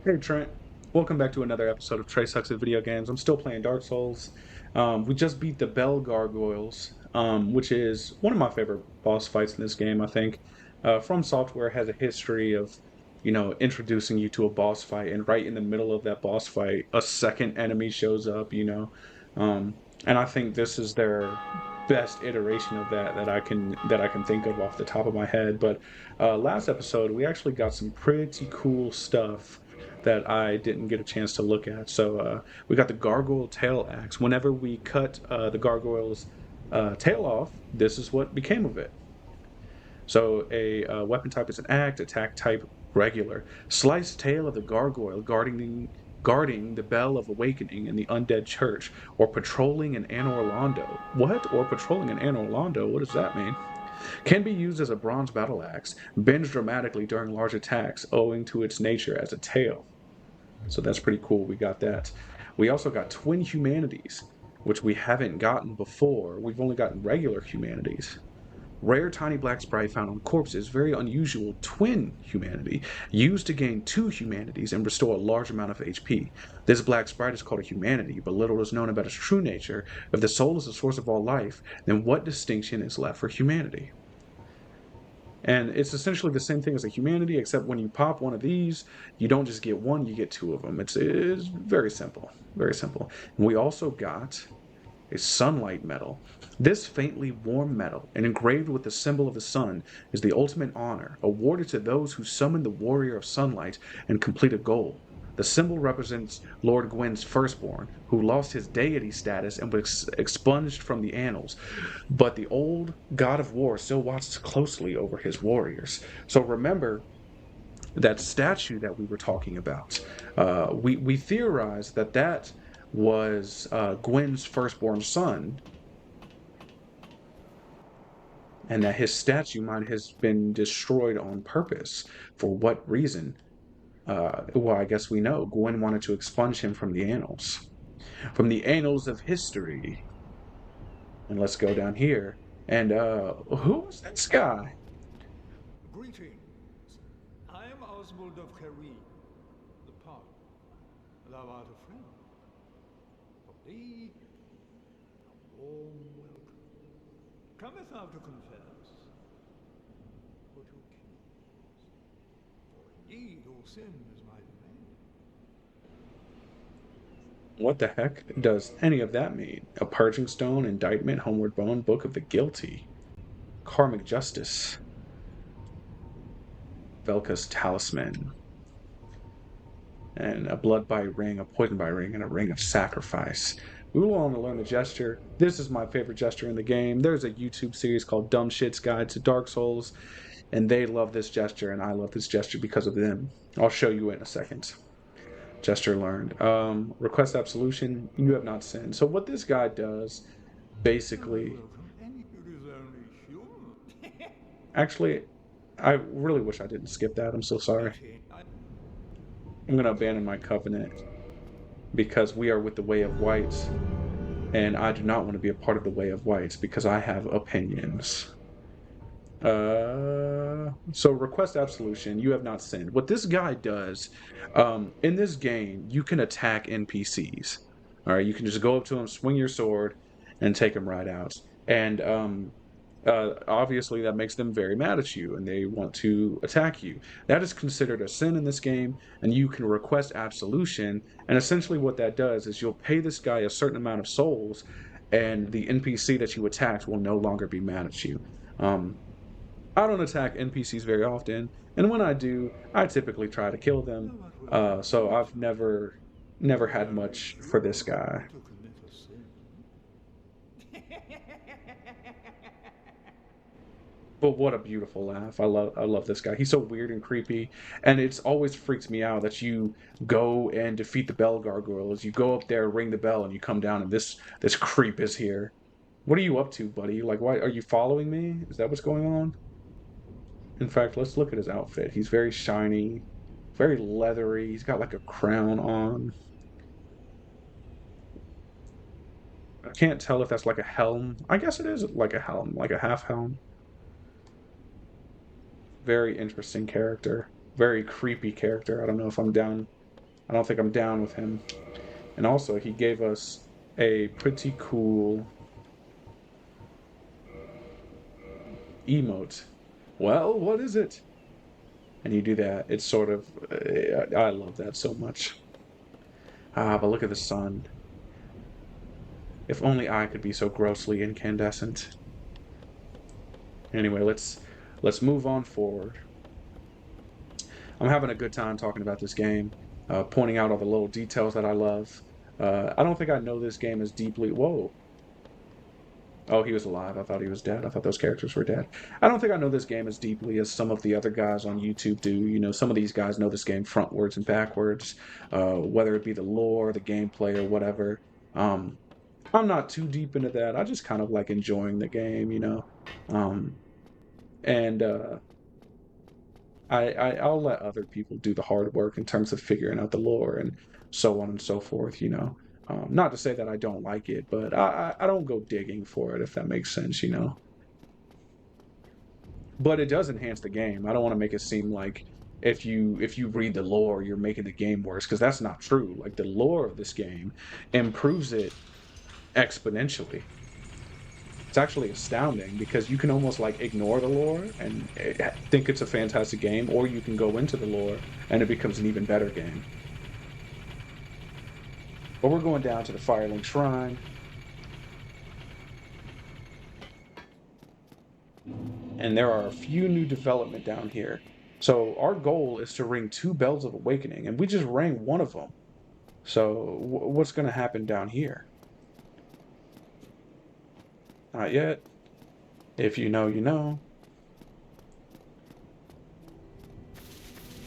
Hey Trent, welcome back to another episode of Trey Sucks at Video Games. I'm still playing Dark Souls. We just beat the Bell Gargoyles, which is one of my favorite boss fights in this game, I think. From Software has a history of, introducing you to a boss fight, and right in the middle of that boss fight, a second enemy shows up. And I think this is their best iteration of that I can think of off the top of my head. But last episode, we actually got some pretty cool stuff that I didn't get a chance to look at. So we got the gargoyle tail axe. Whenever we cut the gargoyle's tail off, this is what became of it. So a weapon type is an axe, attack type regular. Sliced tail of the gargoyle guarding the bell of awakening in the undead church, or patrolling an Anor Londo. What? Or patrolling an Anor Londo? What does that mean? Can be used as a bronze battle axe, bends dramatically during large attacks owing to its nature as a tail. So that's pretty cool. We got that. We also got twin humanities, which we haven't gotten before. We've only gotten regular humanities. Rare tiny black sprite found on corpses, very unusual twin humanity, used to gain two humanities and restore a large amount of HP. This black sprite is called a humanity, but little is known about its true nature. If the soul is the source of all life, then what distinction is left for humanity? And it's essentially the same thing as a humanity, except when you pop one of these, you don't just get one, you get two of them. It's very simple, very simple. And we also got a sunlight medal. This faintly warm medal, and engraved with the symbol of the sun, is the ultimate honor awarded to those who summon the warrior of sunlight and complete a goal. The symbol represents Lord Gwyn's firstborn, who lost his deity status and was expunged from the annals. But the old god of war still watches closely over his warriors. So remember that statue that we were talking about. We theorized that was Gwyn's firstborn son, and that his statue might have been destroyed on purpose. For what reason? Well, I guess we know. Gwyn wanted to expunge him from the annals. From the annals of history. And let's go down here. And who was this guy? Greetings. I am Oswald of Career, the Pug. Thou art a friend. For thee, a warm welcome. Cometh thou to confess? Or to accuse? For indeed all sin is my domain. What the heck does any of that mean? A purging stone, indictment, homeward bone, book of the guilty, karmic justice, Velka's talisman, and a blood by ring, a poison by ring, and a ring of sacrifice. We will want to learn the gesture. This is my favorite gesture in the game. There's a YouTube series called Dumb Shit's Guide to Dark Souls, and they love this gesture, and I love this gesture because of them. I'll show you in a second. Gesture learned. Request absolution. You have not sinned. So what this guy does, basically, Welcome. It is only human. actually, I really wish I didn't skip that. I'm so sorry. I'm gonna abandon my covenant because we are with the way of whites, and I do not want to be a part of the way of whites because I have opinions. So request absolution. You have not sinned. What this guy does, in this game, you can attack NPCs. All right, you can just go up to them, swing your sword, and take them right out. And obviously, that makes them very mad at you, and they want to attack you. That is considered a sin in this game, and you can request absolution. And essentially, what that does is you'll pay this guy a certain amount of souls, and the NPC that you attacked will no longer be mad at you. Um, I don't attack NPCs very often, and when I do, I typically try to kill them. So I've never had much for this guy. To commit a sin. But what a beautiful laugh! I love this guy. He's so weird and creepy, and it's always freaks me out that you go and defeat the bell gargoyles. You go up there, ring the bell, and you come down, and this creep is here. What are you up to, buddy? Like, why are you following me? Is that what's going on? In fact, let's look at his outfit. He's very shiny, very leathery. He's got like a crown on. I can't tell if that's like a helm. I guess it is like a helm, like a half helm. Very interesting character. Very creepy character. I don't know if I'm down I don't think I'm down with him. And also, he gave us a pretty cool emote. Well, what is it? And you do that. It's sort of. I love that so much. Ah, but look at the sun. If only I could be so grossly incandescent. Anyway, let's move on forward. I'm having a good time talking about this game, pointing out all the little details that I love. I don't think I know this game as deeply. Whoa. Oh, he was alive. I thought he was dead. I thought those characters were dead. I don't think I know this game as deeply as some of the other guys on YouTube do. You know, some of these guys know this game frontwards and backwards, whether it be the lore, the gameplay, or whatever. Um, I'm not too deep into that. I just kind of like enjoying the game, you know. Um, and I'll let other people do the hard work in terms of figuring out the lore and so on and so forth, you know. Not to say that I don't like it, but I don't go digging for it, if that makes sense, you know. But it does enhance the game. I don't want to make it seem like if you read the lore, you're making the game worse, because that's not true. Like, the lore of this game improves it exponentially. It's actually astounding because you can almost like ignore the lore and think it's a fantastic game, or you can go into the lore and it becomes an even better game. But we're going down to the Firelink Shrine, and there are a few new development down here. So our goal is to ring 2 bells of awakening, and we just rang one of them. So what's going to happen down here? Not yet. If you know, you know.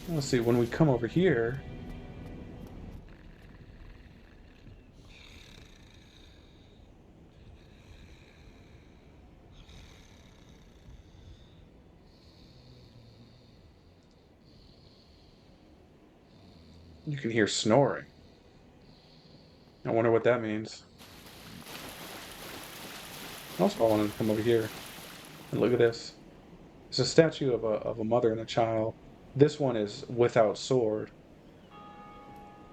Let's see, when we come over here, you can hear snoring. I wonder what that means. Also, I wanted to come over here and look at this. It's a statue of a mother and a child. This one is without sword,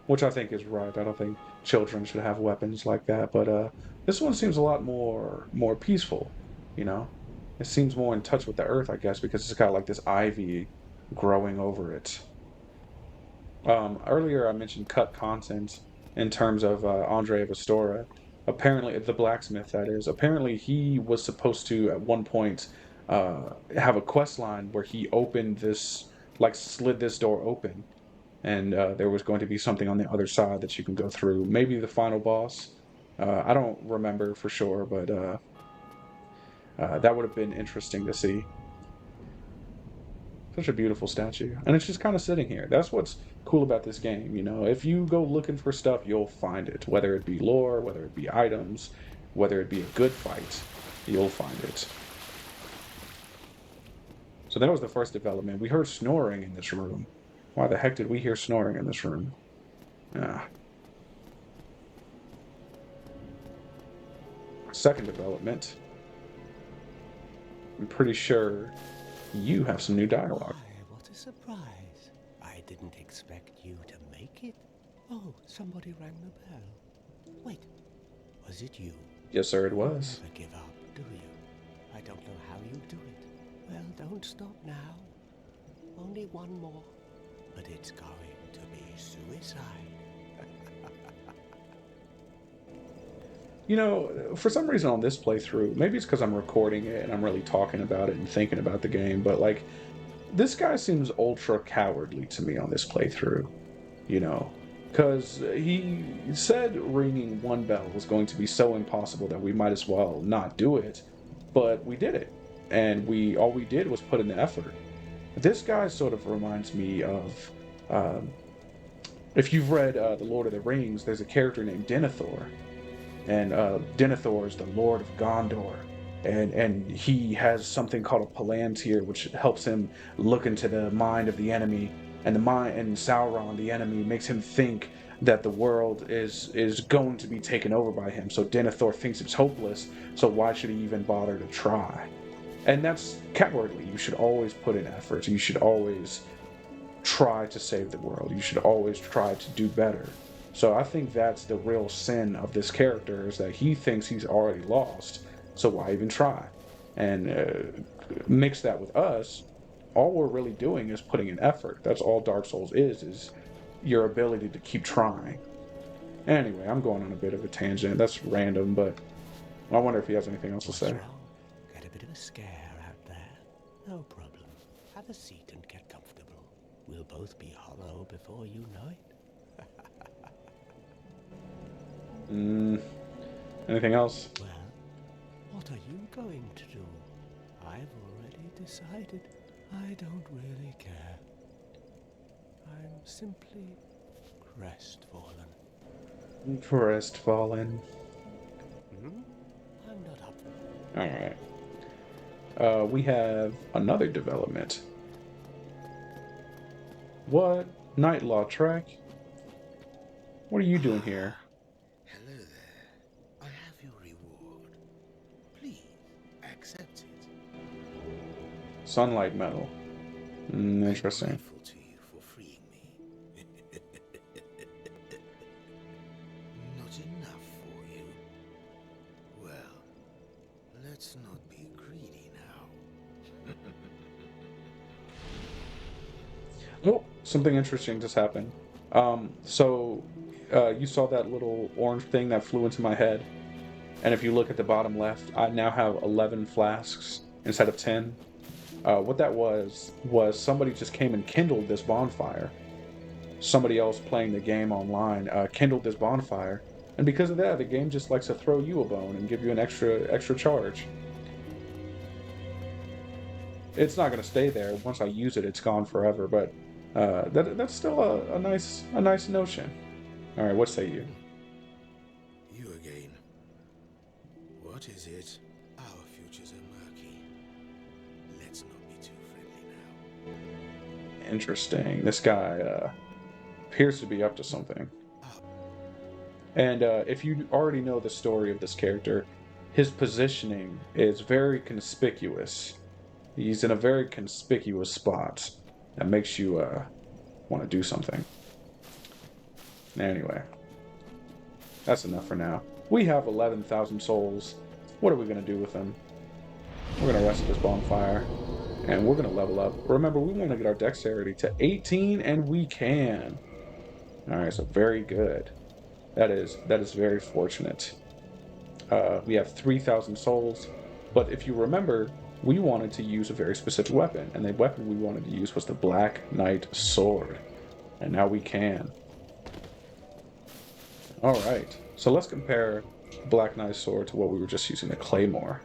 which I think is right. I don't think children should have weapons like that. But this one seems a lot more peaceful. You know, it seems more in touch with the earth, I guess, because it's got like this ivy growing over it. Earlier, I mentioned cut content in terms of Andre of Astora. Apparently, the blacksmith, that is. Apparently, he was supposed to, at one point, have a quest line where he opened this, like, slid this door open. And there was going to be something on the other side that you can go through. Maybe the final boss. I don't remember for sure, but that would have been interesting to see. Such a beautiful statue. And it's just kind of sitting here. That's what's cool about this game, you know. If you go looking for stuff, you'll find it. Whether it be lore, whether it be items, whether it be a good fight, you'll find it. So that was the first development. We heard snoring in this room. Why the heck did we hear snoring in this room? Ah. Second development. I'm pretty sure you have some new dialogue. Why, what a surprise. I didn't expect you to make it. Oh, somebody rang the bell. Wait, was it you? Yes, sir, it was. Never give up, do you? I don't know how you do it. Well, don't stop now. Only one more. But it's going to be suicide. You know, for some reason on this playthrough, maybe it's because I'm recording it and I'm really talking about it and thinking about the game, but like, this guy seems ultra cowardly to me on this playthrough, you know, because he said ringing 1 bell was going to be so impossible that we might as well not do it, but we did it, and all we did was put in the effort. This guy sort of reminds me of, if you've read The Lord of the Rings, there's a character named Denethor. And Denethor is the Lord of Gondor, and he has something called a Palantir, which helps him look into the mind of the enemy, and Sauron, the enemy, makes him think that the world is going to be taken over by him. So Denethor thinks it's hopeless. So why should he even bother to try? And that's cowardly. You should always put in effort. You should always try to save the world. You should always try to do better. So I think that's the real sin of this character, is that he thinks he's already lost. So why even try? And mix that with us, all we're really doing is putting in effort. That's all Dark Souls is your ability to keep trying. Anyway, I'm going on a bit of a tangent. That's random, but I wonder if he has anything else to What's say. wrong? Get a bit of a scare out there? No problem. Have a seat and get comfortable. We'll both be hollow before you know it. Anything else? Well, what are you going to do? I've already decided. I don't really care. I'm simply crestfallen. Crestfallen. I'm not up. Alright. We have another development. What? Nightlaw Trek? What are you doing here? Hello there. I have your reward. Please, accept it. Sunlight Metal. Interesting. I'm grateful to you for freeing me. Not enough for you? Well, let's not be greedy now. Oh, something interesting just happened. You saw that little orange thing that flew into my head, and if you look at the bottom left, I now have 11 flasks instead of 10. What that was somebody just came and kindled this bonfire. Somebody else playing the game online kindled this bonfire, and because of that, the game just likes to throw you a bone and give you an extra charge. It's not going to stay there. Once I use it, it's gone forever. But that's still a nice notion. All right, what say you? You again. What is it? Our futures are murky. Let's not be too friendly now. Interesting. This guy appears to be up to something. And if you already know the story of this character, his positioning is very conspicuous. He's in a very conspicuous spot that makes you want to do something. Anyway, that's enough for now. We have 11,000 souls. What are we going to do with them? We're going to rest at this bonfire, and we're going to level up. Remember, we want to get our dexterity to 18, and we can. All right, so very good. That is very fortunate. We have 3,000 souls, but if you remember, we wanted to use a very specific weapon, and the weapon we wanted to use was the Black Knight Sword, and now we can. All right, so let's compare Black Knight Sword to what we were just using, the Claymore.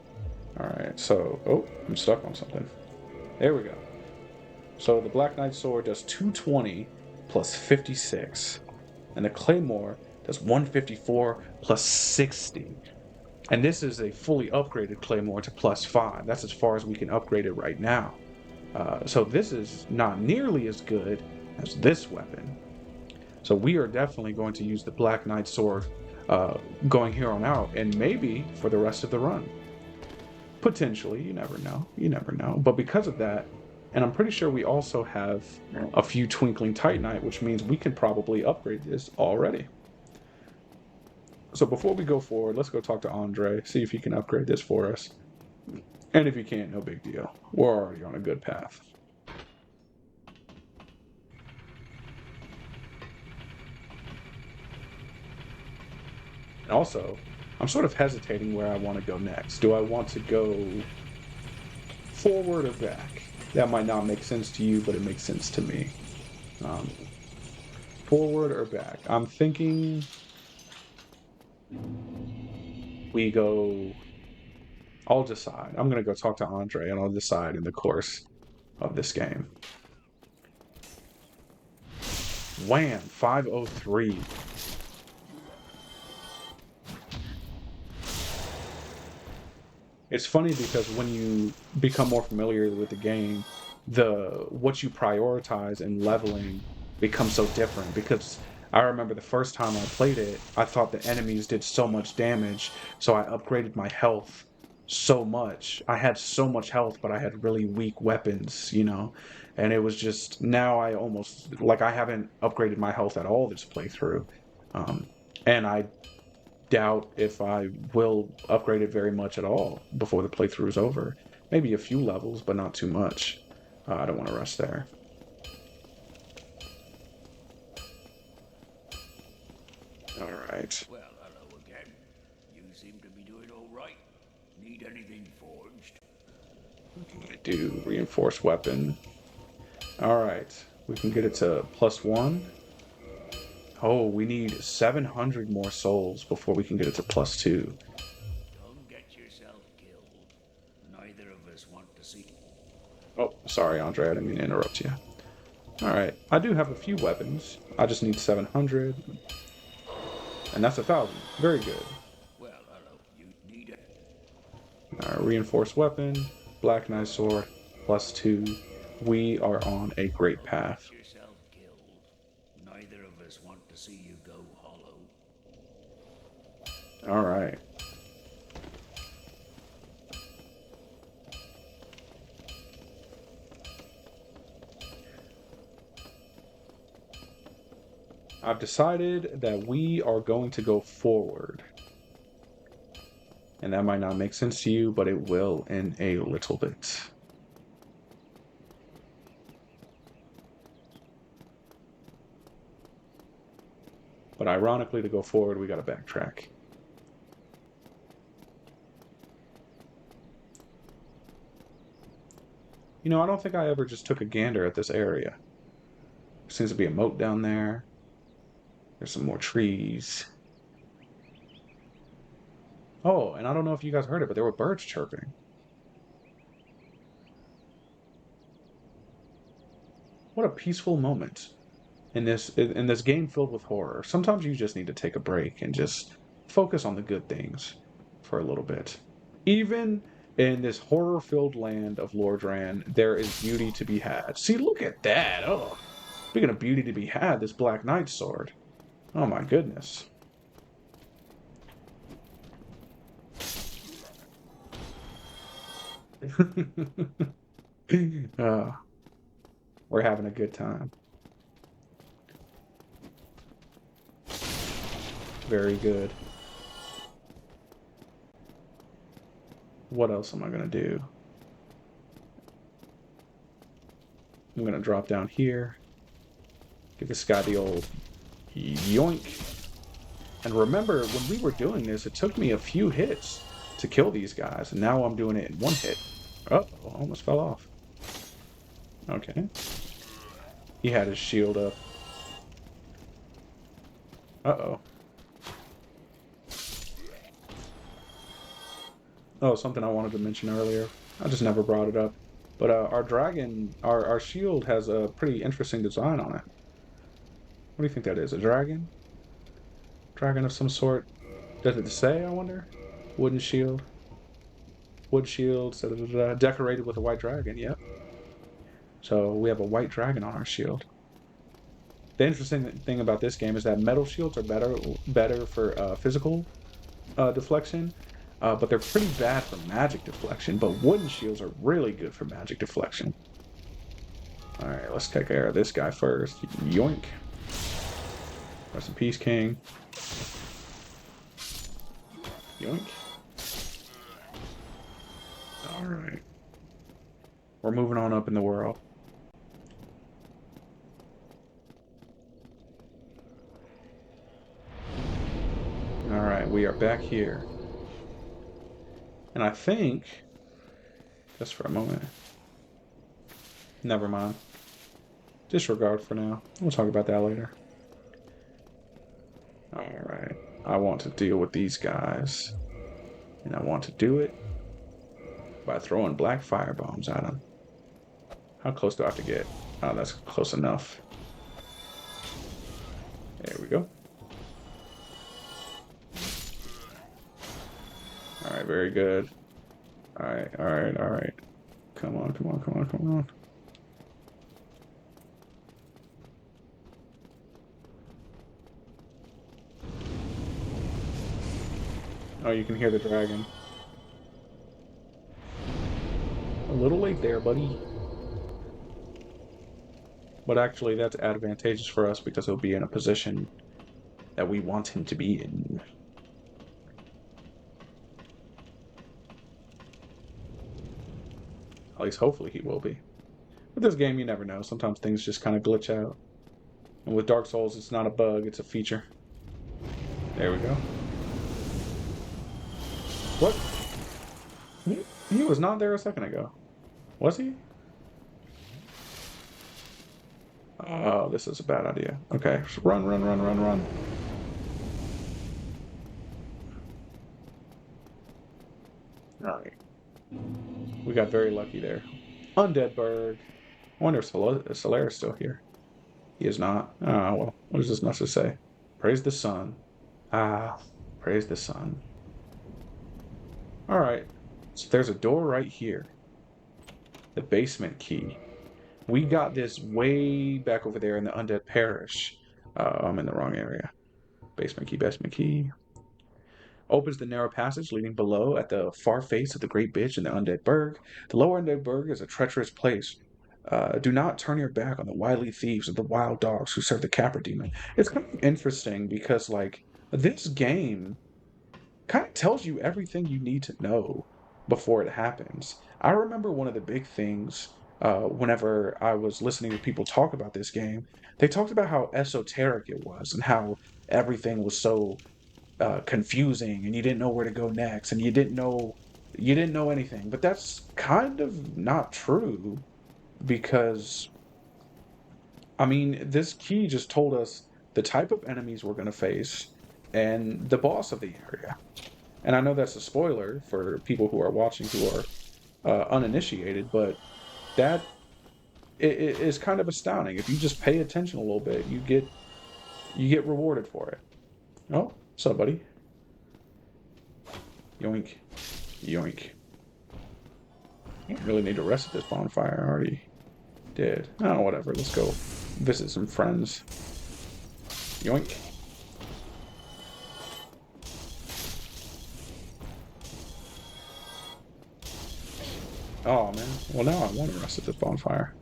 All right, so, oh, I'm stuck on something. There we go. So the Black Knight Sword does 220 plus 56, and the Claymore does 154 plus 60. And this is a fully upgraded Claymore to plus 5. That's as far as we can upgrade it right now. So this is not nearly as good as this weapon. So we are definitely going to use the Black Knight Sword going here on out, and maybe for the rest of the run. Potentially, you never know. You never know. But because of that, and I'm pretty sure we also have a few Twinkling Titanite, which means we can probably upgrade this already. So before we go forward, let's go talk to Andre, see if he can upgrade this for us. And if he can't, no big deal. We're already on a good path. And also, I'm sort of hesitating where I want to go next. Do I want to go forward or back? That might not make sense to you, but it makes sense to me. Forward or back? I'm thinking we go... I'll decide. I'm going to go talk to Andre, and I'll decide in the course of this game. Wham! 503. It's funny because when you become more familiar with the game, what you prioritize in leveling becomes so different. Because I remember the first time I played it, I thought the enemies did so much damage, so I upgraded my health so much. I had so much health, but I had really weak weapons, you know? And it was just now I almost like I haven't upgraded my health at all this playthrough. Um, and I doubt if I will upgrade it very much at all before the playthrough is over. Maybe a few levels, but not too much. I don't want to rush there. All right. Well, hello again. You seem to be doing all right. Need anything forged? I do reinforced weapon. All right. We can get it to +1. Oh, we need 700 more souls before we can get it to +2. Don't get yourself killed. Neither of us want to see. Oh, sorry, Andre. I didn't mean to interrupt you. All right. I do have a few weapons. I just need 700. And that's 1,000. Very good. Well, hello. You need it. Reinforced weapon, Black Knight sword, +2. We are on a great path. Get yourself killed. Neither of us want to see you go hollow. All right. I've decided that we are going to go forward. And that might not make sense to you, but it will in a little bit. But ironically, to go forward, we got to backtrack. You know, I don't think I ever just took a gander at this area. There seems to be a moat down there. There's some more trees. Oh, and I don't know if you guys heard it, but there were birds chirping. What a peaceful moment in this game filled with horror. Sometimes you just need to take a break and just focus on the good things for a little bit. Even in this horror-filled land of Lordran, there is beauty to be had. See, look at that. Oh, speaking of beauty to be had, this Black Knight sword. Oh my goodness. uh, we're having a good time. Very good. What else am I gonna do? I'm gonna drop down here. Give this guy the old yoink. And remember, when we were doing this, it took me a few hits to kill these guys, and now I'm doing it in one hit. Oh, almost fell off. Okay. He had his shield up. Uh-oh. Oh, something I wanted to mention earlier. I just never brought it up. But our dragon, our shield has a pretty interesting design on it. What do you think that is? A dragon? Dragon of some sort? Does it say, I wonder? Wooden shield. Wood shield, decorated with a white dragon, yep. So we have a white dragon on our shield. The interesting thing about this game is that metal shields are better for physical deflection, but they're pretty bad for magic deflection. But wooden shields are really good for magic deflection. Alright, let's take care of this guy first. Yoink. Rest in peace, King. Yoink. Alright. We're moving on up in the world. Alright, we are back here. And I think, just for a moment, never mind. Disregard for now. We'll talk about that later. Alright, I want to deal with these guys. And I want to do it by throwing black fire bombs at them. How close do I have to get? Oh, that's close enough. There we go. Alright, very good. Alright, alright, alright. Come on, come on, come on, come on. Oh, you can hear the dragon. right there, buddy. But actually, that's advantageous for us because he'll be in a position that we want him to be in. At least, hopefully, he will be. With this game, you never know. Sometimes things just kind of glitch out. And with Dark Souls, it's not a bug, it's a feature. There we go. What? He was not there a second ago. Was he? Oh, this is a bad idea. Okay, so run, run, run, run, run. Alright. We got very lucky there. Undead Burg. I wonder if Solaire's still here. He is not. Oh, well, what does this message say? Praise the sun. Ah, praise the sun. Alright, so there's a door right here. The basement key. We got this way back over there in the Undead Parish. I'm in the wrong area. Basement key, basement key. Opens the narrow passage leading below at the far face of the Great Bitch in the Undead Burg. The Lower Undead Burg is a treacherous place. Do not turn your back on the wily thieves and the wild dogs who serve the Capra Demon. It's kind of interesting because, like, this game kind of tells you everything you need to know before it happens. I remember one of the big things whenever I was listening to people talk about this game, they talked about how esoteric it was and how everything was so confusing and you didn't know where to go next and you didn't know anything. But that's kind of not true because I mean, this key just told us the type of enemies we're going to face and the boss of the area. And I know that's a spoiler for people who are watching who are uninitiated, but that it is kind of astounding. If you just pay attention a little bit, you get rewarded for it. Oh, what's up, buddy? Yoink, yoink. I don't really need to rest at this bonfire. I already did. Oh, whatever. Let's go visit some friends. Yoink. Oh, man. Well, now I want to rest at this bonfire.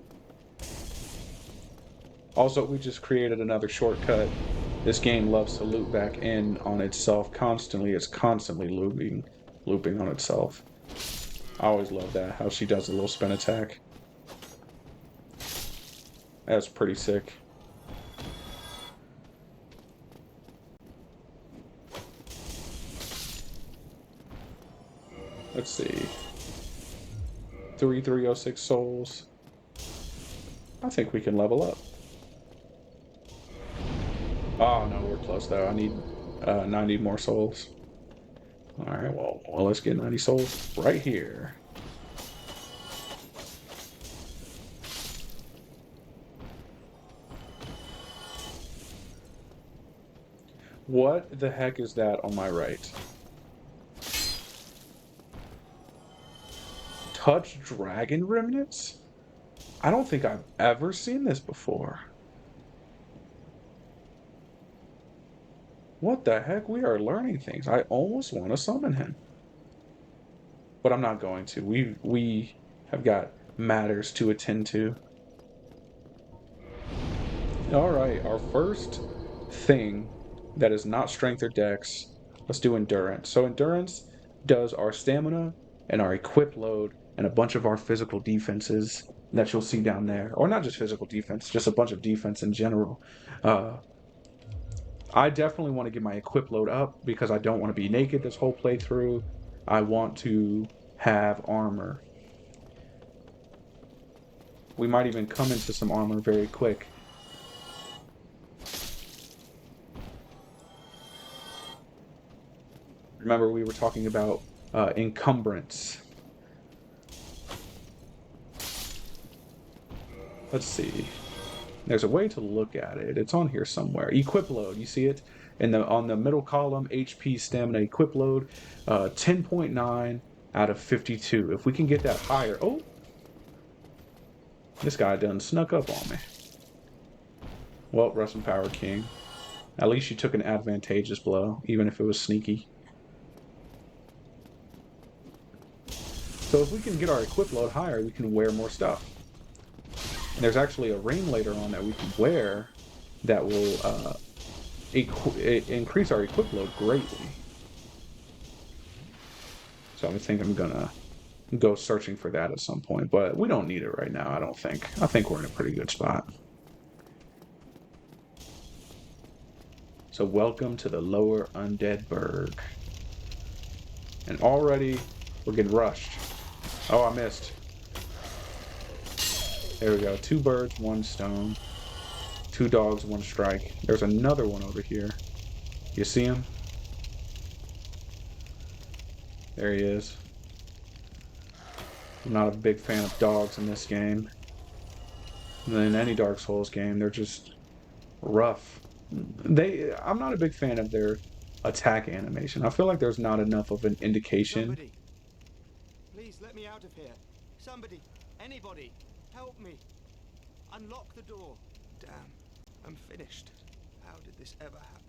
Also, we just created another shortcut. This game loves to loop back in on itself constantly. It's constantly looping on itself. I always love that, how she does a little spin attack. That's pretty sick. Let's see. 306 souls. I think we can level up. Oh, no, we're close, though. I need 90 more souls. Alright, well, let's get 90 souls right here. What the heck is that on my right? Touch dragon remnants? I don't think I've ever seen this before. What the heck? We are learning things. I almost want to summon him. But I'm not going to. We have got matters to attend to. Alright, our first thing that is not strength or dex, let's do endurance. So endurance does our stamina and our equip load and a bunch of our physical defenses that you'll see down there. Or not just physical defense, just a bunch of defense in general. I definitely want to get my equip load up because I don't want to be naked this whole playthrough. I want to have armor. We might even come into some armor very quick. Remember, we were talking about encumbrance. Let's see. There's a way to look at it. It's on here somewhere. Equip load. You see it on the middle column. HP, stamina, equip load. 10.9 out of 52. If we can get that higher. Oh, this guy done snuck up on me. Well, rest in power, King. At least you took an advantageous blow, even if it was sneaky. So if we can get our equip load higher, we can wear more stuff. And there's actually a ring later on that we can wear that will increase our equip load greatly. So I think I'm gonna go searching for that at some point, but we don't need it right now, I don't think. I think we're in a pretty good spot. So welcome to the Lower Undead Burg. And already we're getting rushed. Oh, I missed. There we go. 2 birds, 1 stone. 2 dogs, 1 strike. There's another one over here. You see him? There he is. I'm not a big fan of dogs in this game. In any Dark Souls game, they're just rough. I'm not a big fan of their attack animation. I feel like there's not enough of an indication. Somebody, please let me out of here. Somebody, anybody, help me. Unlock the door. Damn, I'm finished. How did this ever happen?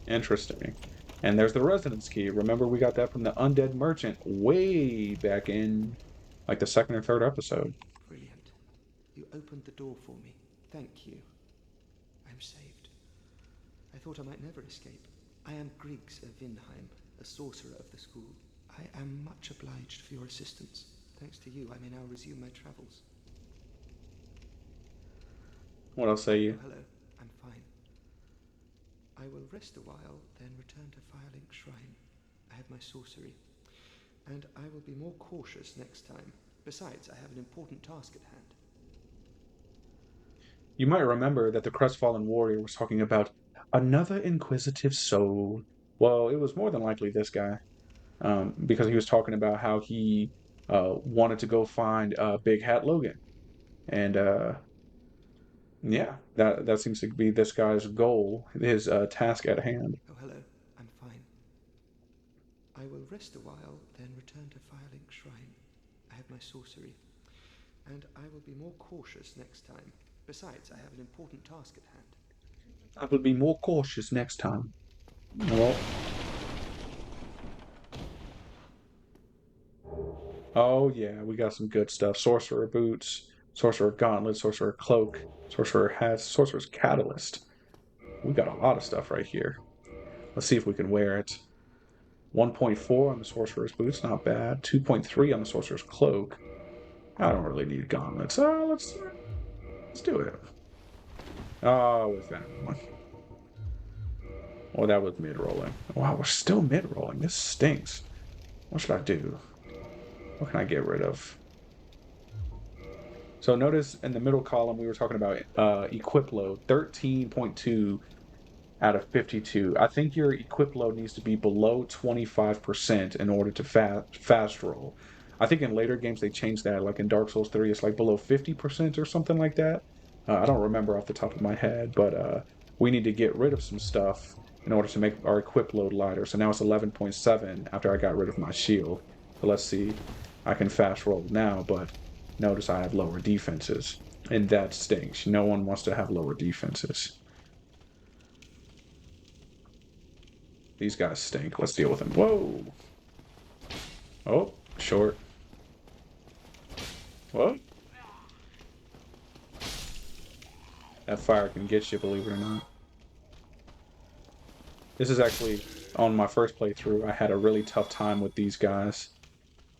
Interesting. And there's the residence key. Remember, we got that from the Undead Merchant way back in, like, the 2nd or 3rd episode. Brilliant. You opened the door for me. Thank you. I'm saved. I thought I might never escape. I am Griggs of Vinheim, a sorcerer of the school. I am much obliged for your assistance. Thanks to you, I may now resume my travels. What else say you? Oh, hello. I'm fine. I will rest a while, then return to Firelink Shrine. I have my sorcery. And I will be more cautious next time. Besides, I have an important task at hand. You might remember that the crestfallen warrior was talking about another inquisitive soul. Well, it was more than likely this guy. Because he was talking about how he wanted to go find Big Hat Logan. And yeah, that seems to be this guy's goal, his task at hand. Oh, hello. I'm fine. I will rest a while, then return to Firelink Shrine. I have my sorcery. And I will be more cautious next time. Besides, I have an important task at hand. I will be more cautious next time. Well. Oh yeah, we got some good stuff. Sorcerer boots, sorcerer gauntlet, sorcerer cloak, sorcerer hats, sorcerer's catalyst. We got a lot of stuff right here. Let's see if we can wear it. 1.4 on the sorcerer's boots, not bad. 2.3 on the sorcerer's cloak. I don't really need gauntlets. Let's do it. Oh, with that one. Well, that was mid-rolling. Wow, we're still mid-rolling. This stinks. What should I do? What can I get rid of? So notice in the middle column we were talking about equip load, 13.2 out of 52. I think your equip load needs to be below 25% in order to fast roll. I think in later games they changed that, like in Dark Souls 3, it's like below 50% or something like that. I don't remember off the top of my head, but we need to get rid of some stuff in order to make our equip load lighter. So now it's 11.7 after I got rid of my shield. So let's see. I can fast roll now, but notice I have lower defenses. And that stinks. No one wants to have lower defenses. These guys stink. Let's deal with them. Whoa! Oh, short. Whoa. That fire can get you, believe it or not. This is actually, on my first playthrough, I had a really tough time with these guys.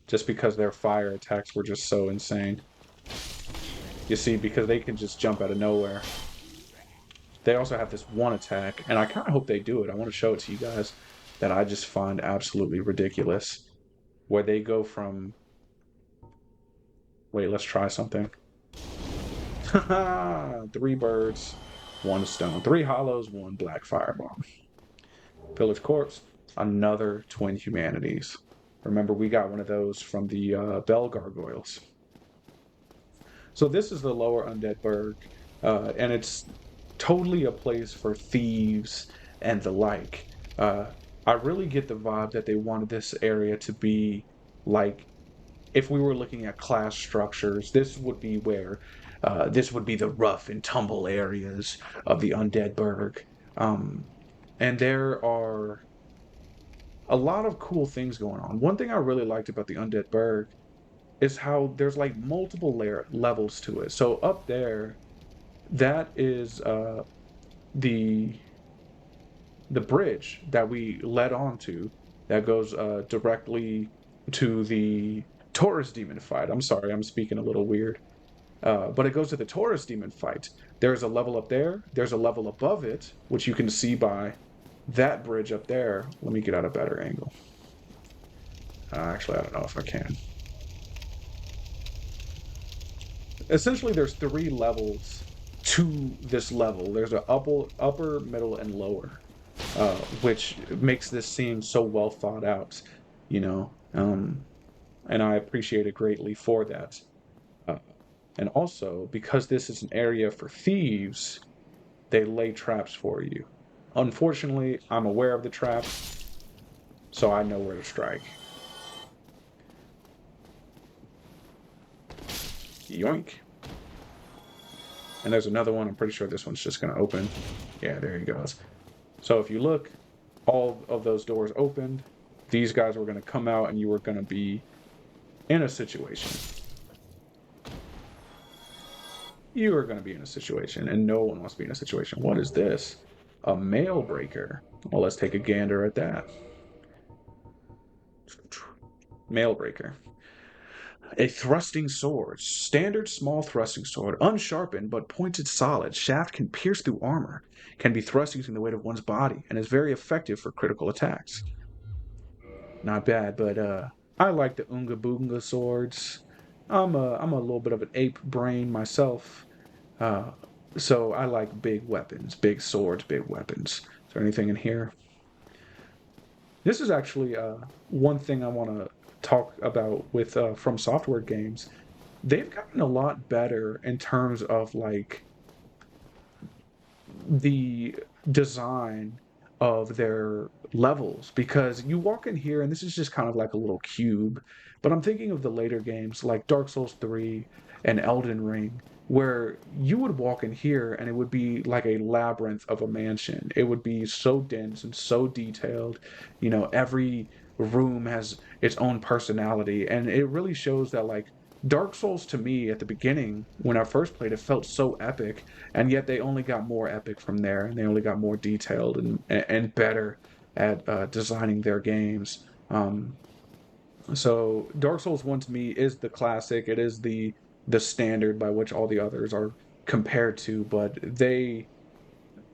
Just because their fire attacks were just so insane. You see, because they can just jump out of nowhere. They also have this one attack, and I kind of hope they do it. I want to show it to you guys, that I just find absolutely ridiculous. Where they go from... Wait, let's try something. Haha! 3 birds, 1 stone. 3 hollows, 1 black firebomb. Pillage Corpse, another Twin Humanities. Remember, we got one of those from the Bell Gargoyles. So this is the Lower Undead Burg, and it's totally a place for thieves and the like. I really get the vibe that they wanted this area to be like, if we were looking at class structures, this would be where, this would be the rough and tumble areas of the Undead Burg. And there are a lot of cool things going on. One thing I really liked about the Undead Burg is how there's like multiple levels to it. So up there, that is the bridge that we led onto that goes directly to the Taurus demon fight. I'm sorry, I'm speaking a little weird. But it goes to the Taurus demon fight. There's a level up there. There's a level above it, which you can see by that bridge up there. Let me get out a better angle. Actually, I don't know if I can. Essentially, there's 3 levels to this level. There's an upper, middle, and lower, which makes this seem so well thought out, you know. And I appreciate it greatly for that. Uh, and also, because this is an area for thieves, they lay traps for you. Unfortunately, I'm aware of the trap, so I know where to strike. Yoink. And there's another one. I'm pretty sure this one's just going to open. Yeah, there he goes. So if you look, all of those doors opened. These guys were going to come out and you were going to be in a situation. You are going to be in a situation, and no one wants to be in a situation. What is this? A mail breaker. Well, let's take a gander at that. Mail breaker. A thrusting sword. Standard small thrusting sword. Unsharpened, but pointed solid. Shaft can pierce through armor. Can be thrust using the weight of one's body, and is very effective for critical attacks. Not bad, but I like the Oonga Boonga swords. I'm a little bit of an ape brain myself. So I like big weapons, big swords, big weapons. Is there anything in here? This is actually one thing I want to talk about with From Software games. They've gotten a lot better in terms of like the design of their levels, because you walk in here and this is just kind of like a little cube, but I'm thinking of the later games like Dark Souls 3 and Elden Ring, where you would walk in here and it would be like a labyrinth of a mansion. It would be so dense and so detailed. You know, every room has its own personality, and it really shows that like Dark Souls to me at the beginning when I first played it felt so epic, and yet they only got more epic from there, and they only got more detailed and better at designing their games. So Dark Souls 1 to me is the classic. It is the standard by which all the others are compared to, but they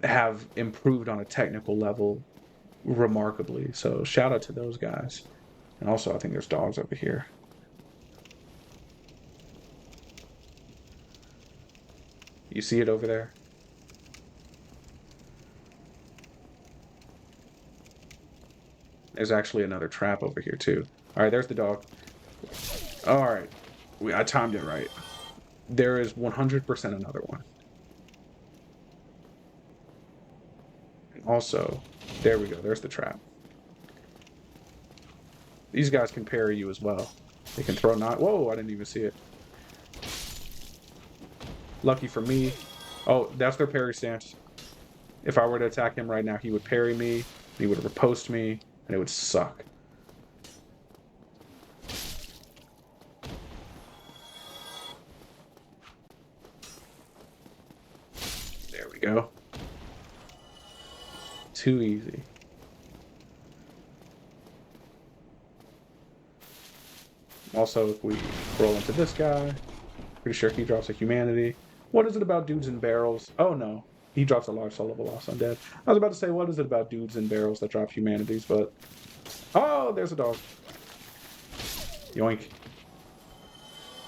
have improved on a technical level remarkably. So shout out to those guys. And also, I think there's dogs over here. You see it over there? There's actually another trap over here too. All right, there's the dog. All right, I timed it right. There is 100% another one. Also, there we go. There's the trap. These guys can parry you as well. They can throw not. Whoa, I didn't even see it. Lucky for me. Oh, that's their parry stance. If I were to attack him right now, he would parry me, he would riposte me, and it would suck. There we go. Too easy. Also, if we roll into this guy, pretty sure he drops a humanity. What is it about dudes in barrels? Oh no, he drops a large soul of a lost undead. I was about to say, what is it about dudes in barrels that drop humanities, but... Oh, there's a dog. Yoink.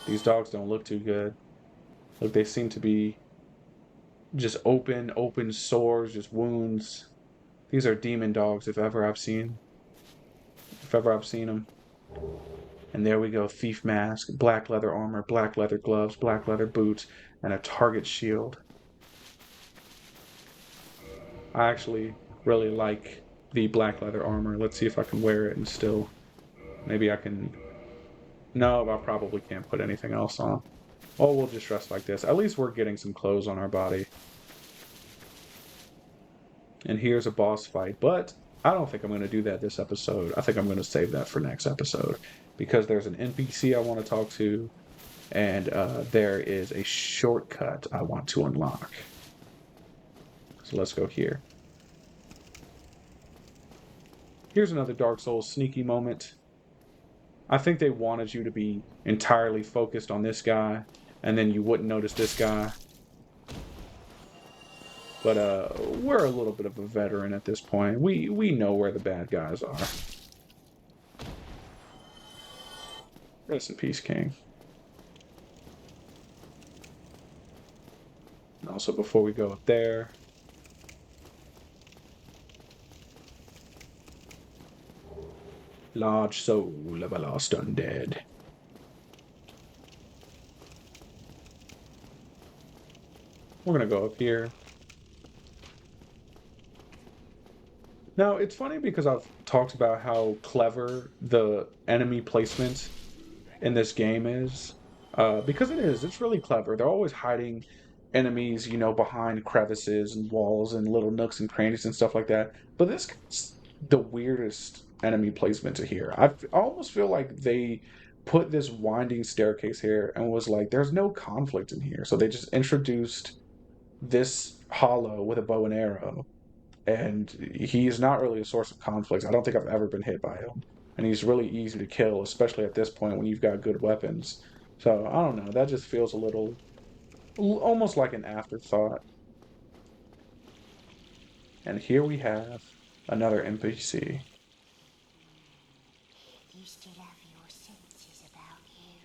These dogs don't look too good. Look, they seem to be just open sores, just wounds. These are demon dogs if ever I've seen them. And there we go, thief mask, black leather armor, black leather gloves, black leather boots, and a target shield. I actually really like the black leather armor. Let's see if I can wear it and still... Maybe I can... No, I probably can't put anything else on. Oh, we'll just dress like this. At least we're getting some clothes on our body. And here's a boss fight, but I don't think I'm going to do that this episode. I think I'm going to save that for next episode because there's an NPC I want to talk to, and there is a shortcut I want to unlock. So let's go here. Here's another Dark Souls sneaky moment. I think they wanted you to be entirely focused on this guy, and then you wouldn't notice this guy. But we're a little bit of a veteran at this point. We know where the bad guys are. Rest in peace, King. And also, before we go up there, large soul of a lost undead. We're gonna go up here. Now, it's funny because I've talked about how clever the enemy placement in this game is. Because it is. It's really clever. They're always hiding enemies, you know, behind crevices and walls and little nooks and crannies and stuff like that. But this is the weirdest enemy placement to here. I almost feel like they put this winding staircase here and was like, there's no conflict in here. So they just introduced this hollow with a bow and arrow, and he's not really a source of conflict. I don't think I've ever been hit by him, and he's really easy to kill, especially at this point when you've got good weapons. So I don't know. That just feels a little, almost like an afterthought. And here we have another NPC. You still have your senses about you.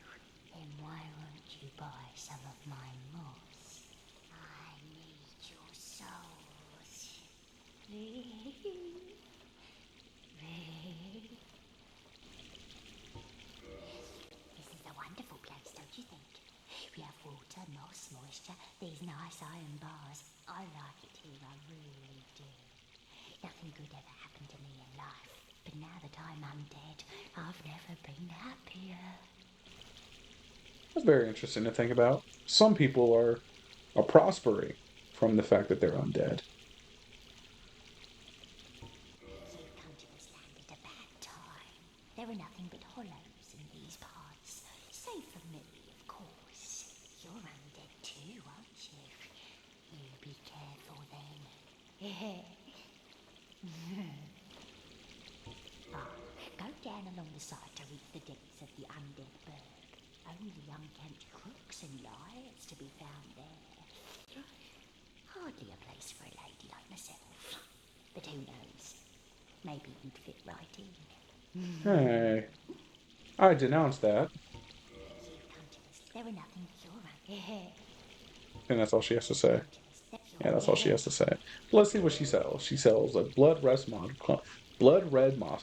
Then why won't you buy some of my moss? I need your souls. This is a wonderful place, don't you think? We have water, moss, moisture, these nice iron bars. I like it here, I really do. Nothing good ever happened to me in life, but now that I'm undead, I've never been happier. That's very interesting to think about. Some people are prospering from the fact that they're undead. You've come to this land at a bad time. There are nothing but hollows in these parts. Safe from me, of course. You're undead too, aren't you? You be careful then. Go down along the side to reach the depths of the Undead Burg. Only unkempt crooks and liars to be found there. Hardly a place for a lady like myself. But who knows? Maybe you'd fit right in. Hey, I denounce that. You've come to this. There are nothing but your own. And that's all she has to say. Yeah, that's all she has to say. Let's see what she sells. She sells a blood red moss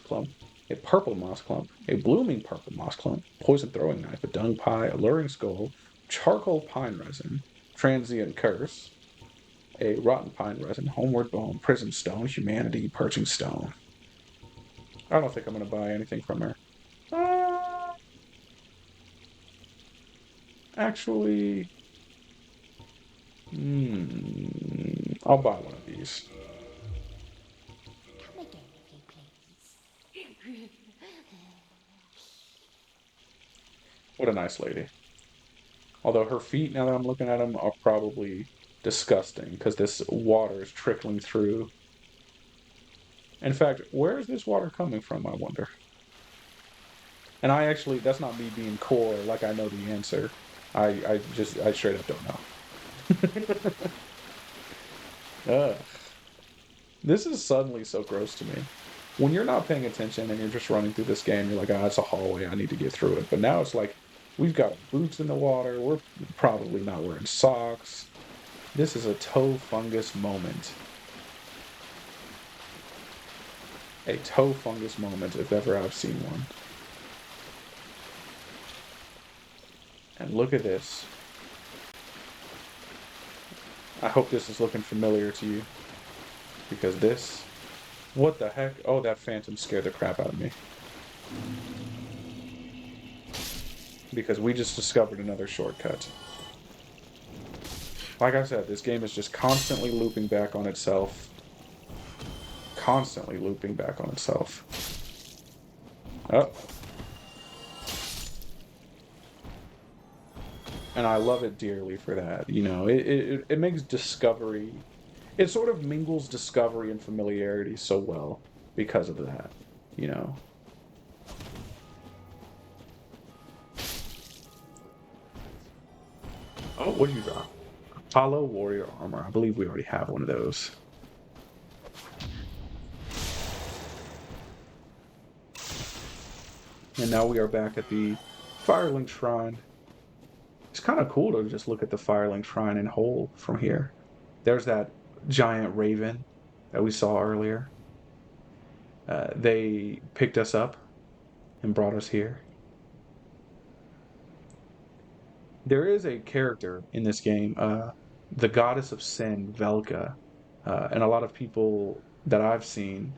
clump, a purple moss clump, a blooming purple moss clump, poison throwing knife, a dung pie, alluring skull, charcoal pine resin, transient curse, a rotten pine resin, homeward bone, prism stone, humanity, perching stone. I don't think I'm going to buy anything from her. Actually, I'll buy one of these. Come again, if you please. What a nice lady. Although her feet, now that I'm looking at them, are probably disgusting because this water is trickling through. In fact, where is this water coming from, I wonder? And I actually, that's not me being coy, like I know the answer. I straight up don't know. Ugh. This is suddenly so gross to me. When you're not paying attention and you're just running through this game, you're like, it's a hallway, I need to get through it. But now it's like, we've got boots in the water, we're probably not wearing socks. This is a toe fungus moment. A toe fungus moment, if ever I've seen one. And look at this. I hope this is looking familiar to you. Because this... What the heck? Oh, that phantom scared the crap out of me. Because we just discovered another shortcut. Like I said, this game is just constantly looping back on itself. constantly looping back on itself. Oh. And I love it dearly for that. You know, it makes discovery, it sort of mingles discovery and familiarity so well because of that, you know. Oh, what do you got? Hollow Warrior Armor. I believe we already have one of those. And now we are back at the Firelink Shrine. It's kind of cool to just look at the Firelink Shrine in whole from here. There's that giant raven that we saw earlier. They picked us up and brought us here. There is a character in this game, the goddess of sin, Velka, and a lot of people that I've seen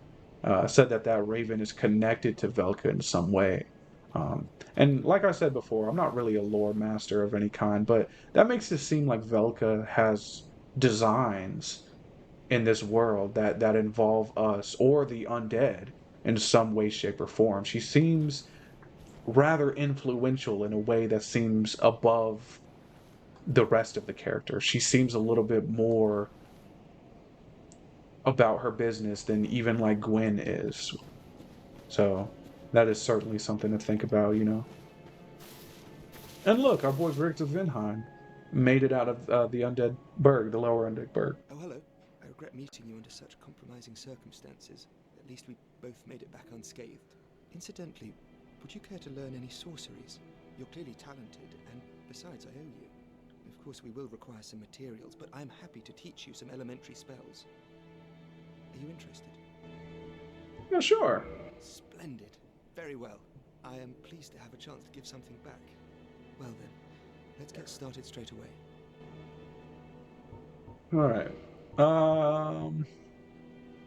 said that that raven is connected to Velka in some way. And like I said before, I'm not really a lore master of any kind, but that makes it seem like Velka has designs in this world that involve us or the undead in some way, shape, or form. She seems rather influential in a way that seems above the rest of the character. She seems a little bit more about her business than even like Gwen is. So that is certainly something to think about, you know. And look, our boy Griggs of Vinheim made it out of the Undead Burg, the Lower Undead Burg. Oh, hello. I regret meeting you under such compromising circumstances. At least we both made it back unscathed. Incidentally, would you care to learn any sorceries? You're clearly talented, and besides, I owe you. Of course, we will require some materials, but I'm happy to teach you some elementary spells. Are you interested? Yeah, sure. Splendid. Very well. I am pleased to have a chance to give something back. Well then, let's get started straight away. Alright.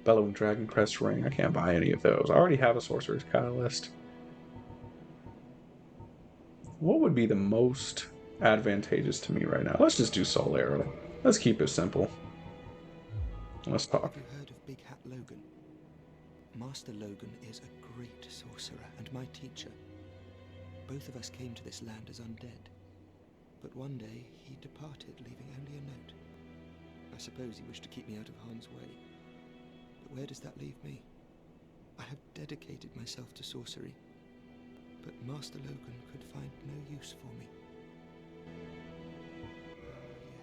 Bellowing Dragon Crest Ring. I can't buy any of those. I already have a Sorcerer's Catalyst. What would be the most advantageous to me right now? Let's just do Soul Arrow. Let's keep it simple. Let's talk. Have you heard of Big Hat Logan? Master Logan is a great sorcerer and my teacher. Both of us came to this land as undead. But one day, he departed, leaving only a note. I suppose he wished to keep me out of harm's way. But where does that leave me? I have dedicated myself to sorcery. But Master Logan could find no use for me.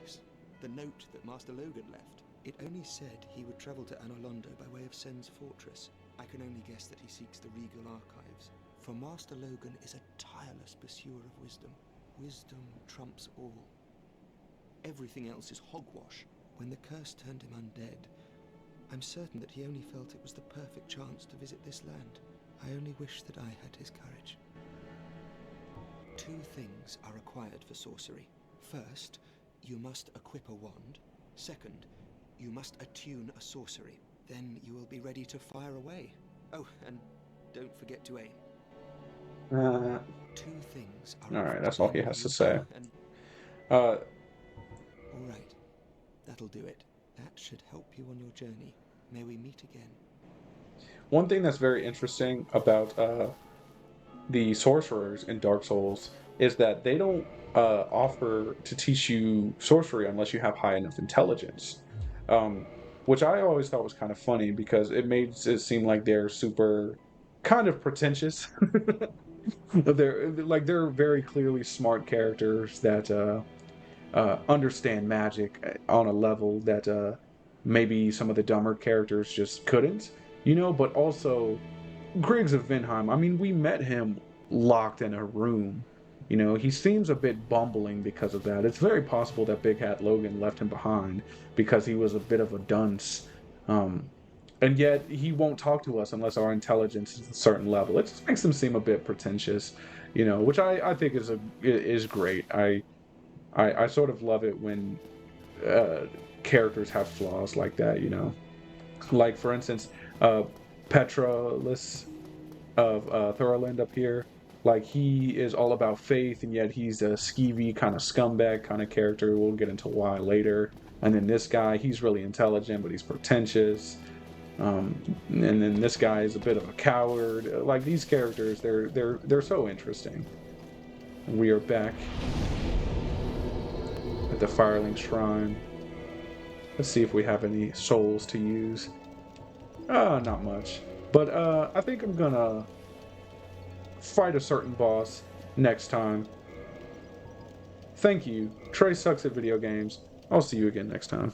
Yes, the note that Master Logan left. It only said he would travel to Anolondo by way of Sen's fortress. I can only guess that he seeks the regal archives. For Master Logan is a tireless pursuer of wisdom. Wisdom trumps all. Everything else is hogwash. When the curse turned him undead, I'm certain that he only felt it was the perfect chance to visit this land. I only wish that I had his courage. 2 things are required for sorcery. First, you must equip a wand. Second, you must attune a sorcery. Then you will be ready to fire away. Oh, and don't forget to aim. 2 things are Alright, that's all he has to say. All right, that'll do it. That should help you on your journey. May we meet again. One thing that's very interesting about the sorcerers in Dark Souls is that they don't offer to teach you sorcery unless you have high enough intelligence. Which I always thought was kind of funny because it made it seem like they're super kind of pretentious. They're very clearly smart characters that understand magic on a level that maybe some of the dumber characters just couldn't, you know. But also, Griggs of Vinheim. I mean, we met him locked in a room. You know, he seems a bit bumbling because of that. It's very possible that Big Hat Logan left him behind because he was a bit of a dunce. And yet he won't talk to us unless our intelligence is a certain level. It just makes him seem a bit pretentious, you know, which I think is great. I sort of love it when characters have flaws like that, you know. Like, for instance, Petrolus of Thorland up here. Like, he is all about faith, and yet he's a skeevy kind of scumbag kind of character. We'll get into why later. And then this guy, he's really intelligent, but he's pretentious. And then this guy is a bit of a coward. Like these characters, they're so interesting. We are back at the Firelink Shrine. Let's see if we have any souls to use. Not much. But I think I'm gonna fight a certain boss next time. Thank you. Trey sucks at video games. I'll see you again next time.